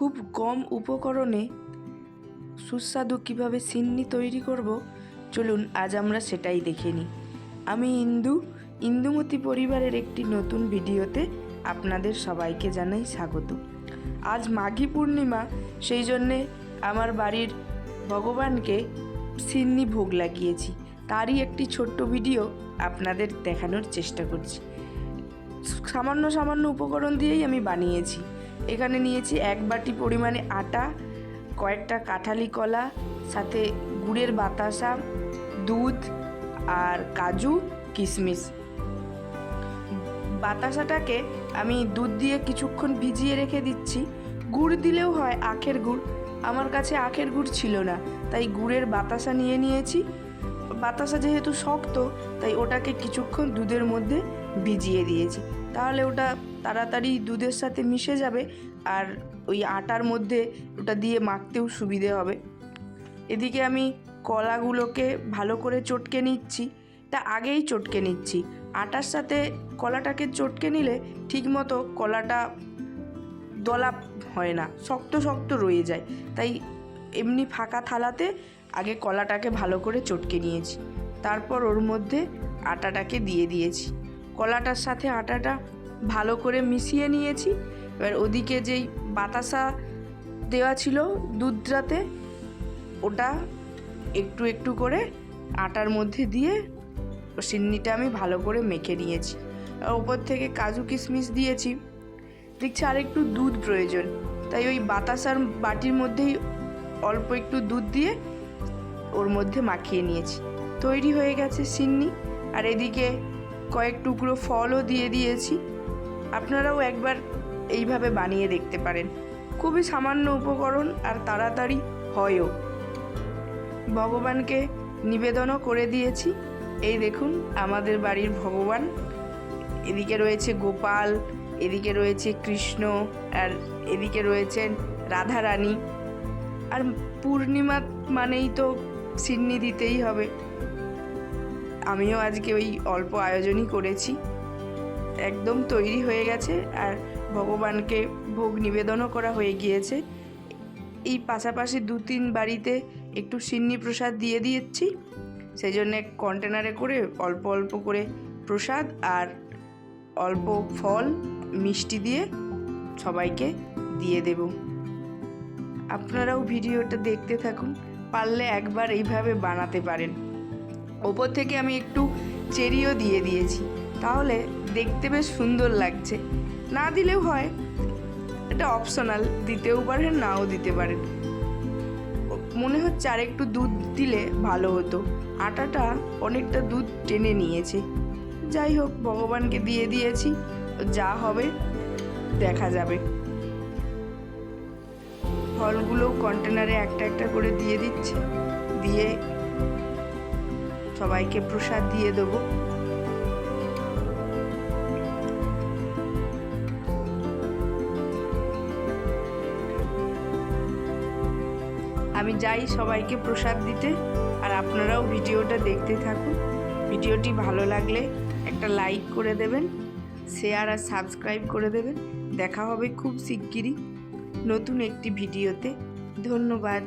খুব কম উপকরণে সুস্বাদু কীভাবে সিন্নি তৈরি করব, চলুন আজ আমরা সেটাই দেখে নিই। আমি ইন্দুমতি পরিবারের একটি নতুন ভিডিওতে আপনাদের সবাইকে জানাই স্বাগত। আজ মাঘী পূর্ণিমা, সেই জন্যে আমার বাড়ির ভগবানকে সিন্নি ভোগ লাগিয়েছি। তারই একটি ছোট্ট ভিডিও আপনাদের দেখানোর চেষ্টা করছি। সামান্য উপকরণ দিয়েই আমি বানিয়েছি। এখানে নিয়েছি 1 বাটি পরিমাণে আটা, কয়েকটা কাঁঠালি কলা, সাথে গুড়ের বাতাসা, দুধ আর কাজু কিশমিশ। বাতাসাটাকে আমি দুধ দিয়ে কিছুক্ষণ ভিজিয়ে রেখে দিচ্ছি। গুড় দিলেও হয়, আখের গুড়। আমার কাছে আখের গুড় ছিল না, তাই গুড়ের বাতাসা নিয়ে নিয়েছি। বাতাসা যেহেতু শক্ত, তাই ওটাকে কিছুক্ষণ দুধের মধ্যে ভিজিয়ে দিয়েছি। তাহলে ওটা তাড়াতাড়ি দুধের সাথে মিশে যাবে আর ওই আটার মধ্যে ওটা দিয়ে মাখতেও সুবিধে হবে। এদিকে আমি কলাগুলোকে ভালো করে চটকে নিচ্ছি। তা আগেই চটকে নিচ্ছি। আটার সাথে কলাটাকে চটকে নিলে ঠিকমতো কলাটা দলা হয় না, শক্ত শক্ত রয়ে যায়। তাই এমনি ফাঁকা থালাতে আগে কলাটাকে ভালো করে চটকে নিয়েছি, তারপর ওর মধ্যে আটাটাকে দিয়ে দিয়েছি। কলাটার সাথে আটাটা ভালো করে মিশিয়ে নিয়েছি। এবার ওদিকে যেই বাতাসা দেওয়া ছিল দুধটাতে, ওটা একটু একটু করে আটার মধ্যে দিয়ে সিন্নিটা আমি ভালো করে মেখে নিয়েছি। আর ওপর থেকে কাজু কিশমিশ দিয়েছি। দেখছি আর একটু দুধ প্রয়োজন, তাই ওই বাতাসার বাটির মধ্যেই অল্প একটু দুধ দিয়ে ওর মধ্যে মাখিয়ে নিয়েছি। তৈরি হয়ে গেছে সিন্নি। আর এদিকে কয়েক টুকরো ফলও দিয়ে দিয়েছি। আপনারাও একবার এইভাবে বানিয়ে দেখতে পারেন। খুবই সামান্য উপকরণ আর তাড়াতাড়ি হয়ও। ভগবানকে নিবেদনও করে দিয়েছি। এই দেখুন আমাদের বাড়ির ভগবান। এদিকে রয়েছে গোপাল, এদিকে রয়েছে কৃষ্ণ, আর এদিকে রয়েছেন রাধা রানী। আর পূর্ণিমা মানেই তো সিন্নি দিতেই হবে। আমিও আজকে ওই অল্প আয়োজনই করেছি। একদম তৈরি হয়ে গেছে আর ভগবানকে ভোগ নিবেদনও করা হয়ে গিয়েছে। এই পাশাপাশি 2-3 বাড়িতে একটু সিন্নি প্রসাদ দিয়ে দিয়েছি। সেই জন্যে কন্টেনারে করে অল্প অল্প করে প্রসাদ আর অল্প ফল মিষ্টি দিয়ে সবাইকে দিয়ে দেব। আপনারাও ভিডিওটা দেখতে থাকুন, পারলে একবার এইভাবে বানাতে পারেন। ওপর থেকে আমি একটু চেরিও দিয়ে দিয়েছি, তাহলে দেখতে বেশ সুন্দর লাগছে। না দিলেও হয়, এটা অপশনাল, দিতেও পারেন নাও দিতে পারেন। মনে হচ্ছে আর একটু দুধ দিলে ভালো হতো। আটাটা অনেকটা দুধ টেনে নিয়েছে। যাই হোক, ভগবানকে দিয়ে দিয়েছি, যা হবে দেখা যাবে। ফলগুলোও কন্টেনারে একটা একটা করে দিয়ে দিচ্ছে, দিয়ে সবাইকে প্রসাদ দিয়ে দেবো। আমি যাই সবাইকে প্রসাদ দিতে, আর আপনারাও ভিডিওটা দেখতে থাকুন। ভিডিওটি ভালো লাগলে একটা লাইক করে দেবেন, শেয়ার আর সাবস্ক্রাইব করে দেবেন। দেখা হবে খুব শিগগিরই নতুন একটি ভিডিওতে। ধন্যবাদ।